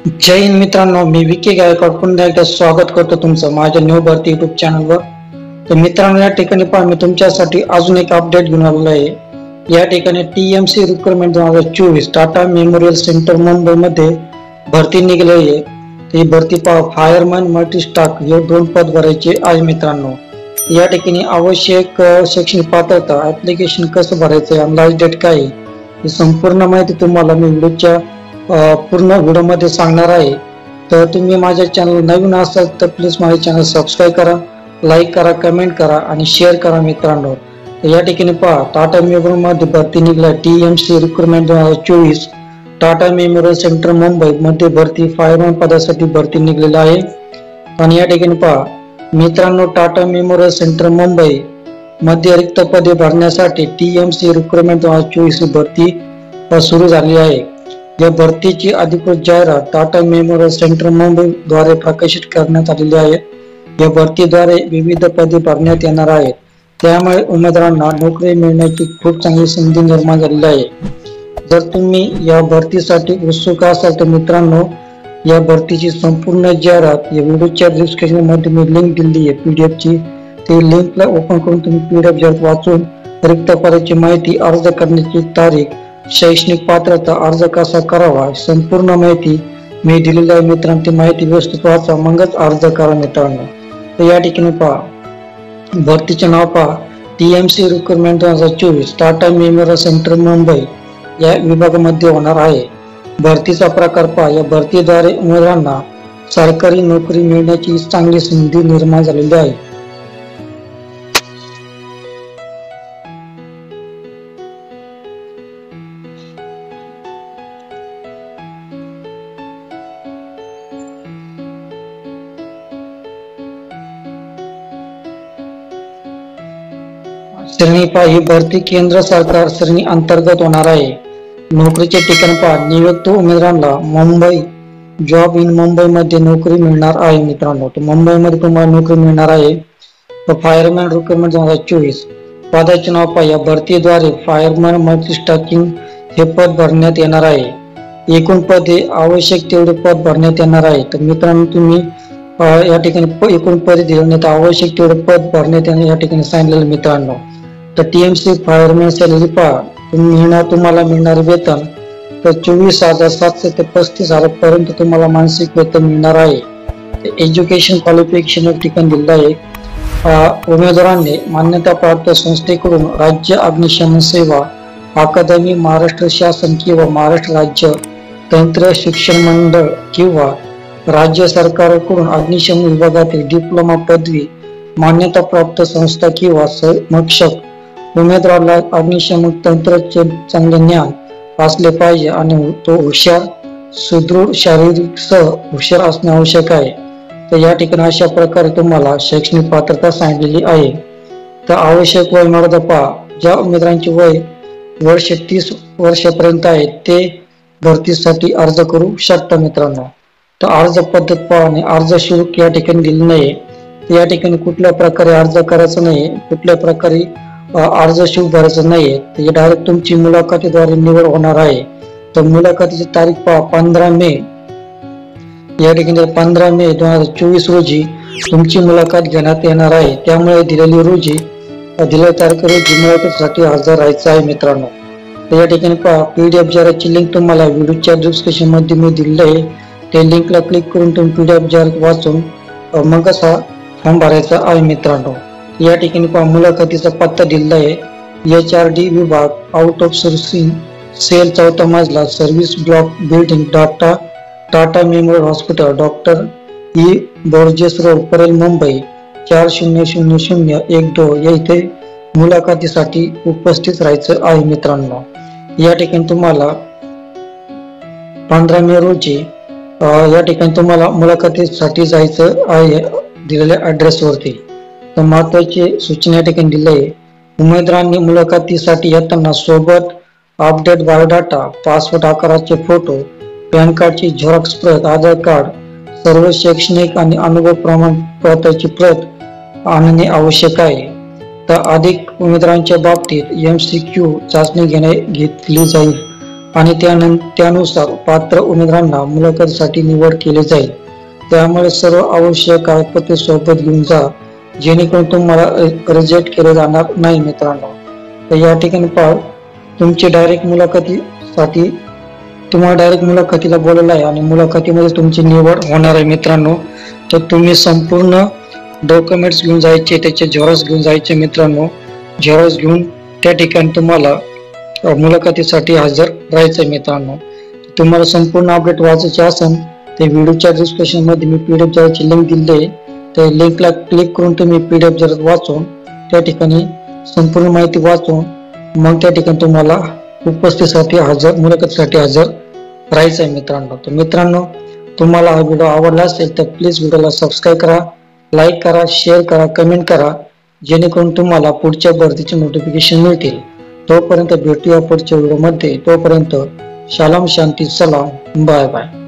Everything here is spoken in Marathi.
जय हिंद मित्रांनो, मी विकी गायकवाड पुन्हा एकदा स्वागत करतो तुमचं माझ्या न्यू भरती युट्यूब चॅनलवर। तर मित्रांनो, या ठिकाणी पहा, मी तुमच्यासाठी अजून एक अपडेट घेऊन आलेलो आहे। या ठिकाणी TMC recruitment 2024 Tata memorial centre Mumbai मध्ये भरती निघाली आहे। ही भरती पहा, फायरमॅन मल्टीस्टाक हे 2 पद भरायचे आहे मित्रांनो। या ठिकाणी आवश्यक शैक्षणिक पात्रता, ऍप्लिकेशन कसं भरायचं आहे, लास्ट डेट काय आहे, ही संपूर्ण माहिती तुम्हाला मी व्हिडिओच्या पूर्ण व्हिडिओ मध्ये सांगणार आहे। तर तुम्ही माझ्या चॅनल नवीन असाल तर प्लीज माझे चॅनल सबस्क्राईब करा, लाईक करा, कमेंट करा आणि शेअर करा मित्रांनो। या ठिकाणी पहा, टाटा मेमोरियल मध्ये भरती निघाली TMC recruitment 2024 Tata memorial centre Mumbai मध्ये भरती फायरमॅन पदासाठी भरती निघालेली आहे। आणि या ठिकाणी पहा मित्रांनो, टाटा मेमोरियल सेंटर मुंबई मध्ये रिक्त पदे भरण्यासाठी TMC रिक्रुटमेंट 2024 भरती सुरू झाली आहे। या भरतीची अधिकृत जाहिरात टाटा मेमोरियल सेंटर मुंबई द्वारे प्रकाशित करण्यात आलेली आहे। या भरतीद्वारे विविध पदे भरण्यात येणार आहेत, त्यामुळे उमेदवारांना नोकरी मिळण्याची खूप चांगली संधी निर्माण झालेली आहे। जर तुम्ही या भरतीसाठी उत्सुक असाल तर मित्रांनो, या भरतीची संपूर्ण जाहिरात या व्हिडिओच्या डिस्क्रिप्शन मध्ये मी लिंक दिली आहे PDF ची। ते लिंकला ओपन करून तुम्ही PDF जाहिरात वाचून रिक्त पदाची माहिती, अर्ज करण्याची तारीख, शैक्षणिक पात्रता, अर्ज कसा करावा, संपूर्ण माहिती मी दिलेली आहे मित्रांनो। ती माहिती व्यवस्थित वाचा, मगच अर्ज करा मित्रांनो। तर या ठिकाणी पहा, भरतीचे नाव पहा, TMC recruitment 2024 Tata memorial centre Mumbai या विभागामध्ये होणार आहे। भरतीचा प्रकार पहा, या भरतीद्वारे उमेदवारांना सरकारी नोकरी मिळण्याची चांगली संधी निर्माण झालेली आहे। श्रेणी पहा, ही भरती केंद्र सरकार श्रेणी अंतर्गत होणार आहे। नोकरीचे ठिकाण पहा, नियुक्त उमेदवारांना मुंबई जॉब इन मुंबई मध्ये नोकरी मिळणार आहे मित्रांनो। तर मुंबई मध्ये तुम्हाला नोकरी मिळणार आहे। तर फायरमॅन रिक्रुटमेंट 2024 पदाचे नाव पहा, या भरतीद्वारे फायरमॅन मल्टीस्टाकिंग हे पद भरण्यात येणार आहे। एकूण पदे आवश्यक तेवढे पद भरण्यात येणार आहे। तर मित्रांनो, तुम्ही या ठिकाणी एकूण पदे दिले नाही तर आवश्यक तेवढे पद भरण्यात येणार या ठिकाणी सांगितलेलं मित्रांनो। तर TMC फायरमॅन सॅलरी पहा, तुम्हाला मिळणारे वेतन तर 24,700 ते 35,000 पर्यंत तुम्हाला मासिक वेतन मिळणार आहे। एज्युकेशन क्वालिफिकेशन या ठिकाणी दिलेलं आहे। उमेदवारांनी मान्यता प्राप्त संस्थेकडून राज्य अग्निशमन सेवा अकादमी, महाराष्ट्र शासन किंवा महाराष्ट्र राज्य तंत्र शिक्षण मंडळ किंवा राज्य सरकारकडून अग्निशमन विभागातील डिप्लोमा पदवी मान्यता प्राप्त संस्था किंवा समकक्ष उमेदवाराला अग्निशमन तंत्राचे चांगले ज्ञान असले पाहिजे आणि तो हुशार, सुदृढ, शारीरिक हुशार असणे आवश्यक आहे। तर या ठिकाणी अशा प्रकारे तुम्हाला शैक्षणिक पात्रता सांगितलेली आहे। तर आवश्यक वय मर्यादा पहा, ज्या उमेदवारांचे वय वर्ष 30 वर्षापर्यंत आहे ते भरतीसाठी अर्ज करू शकता मित्रांनो। तर अर्ज पद्धत पहा आणि अर्ज शुल्क या ठिकाणी दिले नाही। या ठिकाणी कुठल्या प्रकारे अर्ज करायचा नाही, कुठल्या प्रकारे अर्ज शुल्क भरायचं नाही। तर डायरेक्ट तुमची मुलाखतीद्वारे निवड होणार आहे। तर मुलाखतीची तारीख पहा, 15 मे या ठिकाणी 15 मे 2024 रोजी तुमची मुलाखत घेण्यात येणार आहे। त्यामुळे दिलेल्या तारखे रोजी मुलाखतीसाठी हजर राहायचं आहे मित्रांनो। तर या ठिकाणी पहा, PDF जाहिरातची लिंक तुम्हाला व्हिडिओच्या डिस्क्रिप्शन मध्ये मी दिलेली आहे। त्या लिंकला क्लिक करून तुम्ही PDF जाहिरात वाचून मग असा फॉर्म भरायचा आहे मित्रांनो। या ठिकाणी पहा, मुलाखतीचा पत्ता दिलेला आहे, HRD विभाग, आउट ऑफ सोर्सिंग सेल, 4था मजला, service block building, Tata memorial hospital, doctor E Borges road, Parel, Mumbai 400012 या इथे मुलाखतीसाठी उपस्थित राहायचं आहे मित्रांनो। या ठिकाणी तुम्हाला 15 मे रोजी या ठिकाणी तुम्हाला मुलाखतीसाठी जायचं आहे दिलेल्या ऍड्रेस वरती। तर महत्वाची सूचना या ठिकाणी दिली आहे, उमेदवारांनी मुलाखतीसाठी येताना सोबत अपडेट बायोडाटा, पासपोर्ट आकाराचे फोटो, पॅन कार्डची झेरॉक्स प्रत, आधार कार्ड, सर्व शैक्षणिक आणि अनुभव प्रमाणपत्राची प्रत आणणे आवश्यक आहे। तर अधिक उमेदवारांच्या बाबतीत MCQ चाचणी घेतली जाईल आणि त्यानुसार पात्र उमेदवारांना मुलाखतीसाठी निवड केली जाईल। त्यामुळे सर्व आवश्यक कागदपत्रे सोबत घेऊन जा, जेणेकरून तुम्हाला रिजेक्ट केले जाणार नाही मित्रांनो। तर या ठिकाणी पहा, तुमची डायरेक्ट मुलाखतीसाठी तुम्हाला डायरेक्ट मुलाखतीला बोलवलं आहे आणि मुलाखतीमध्ये तुमची निवड होणार आहे मित्रांनो। तर तुम्ही संपूर्ण डॉक्युमेंट्स घेऊन जायचे, त्याचे झेरॉक्स घेऊन जायचे मित्रांनो। झेरॉक्स घेऊन त्या ठिकाणी तुम्हाला मुलाखतीसाठी हजर राहायचंय मित्रांनो। तुम्हाला संपूर्ण अपडेट वाचायचे असेल ते व्हिडिओच्या डिस्क्रिप्शन मध्ये मी पीडीएफ ची लिंक दिली आहे, त्या लिंकला क्लिक करून तुम्ही पीडीएफ जर वाचून त्या ठिकाणी संपूर्ण माहिती वाचून मग त्या ठिकाणी तुम्हाला मुलाखतीसाठी हजर राहायचंय मित्रांनो। तर मित्रांनो, तुम्हाला हा व्हिडिओ आवडला असेल तर प्लीज व्हिडिओला सबस्क्राईब करा, लाईक करा, शेअर करा, कमेंट करा, जेणेकरून तुम्हाला पुढच्या भरतीचे नोटिफिकेशन मिळतील। तोपर्यंत भेटूया पुढच्या व्हिडिओमध्ये। तोपर्यंत शालोम, शांती, सलाम, बाय बाय।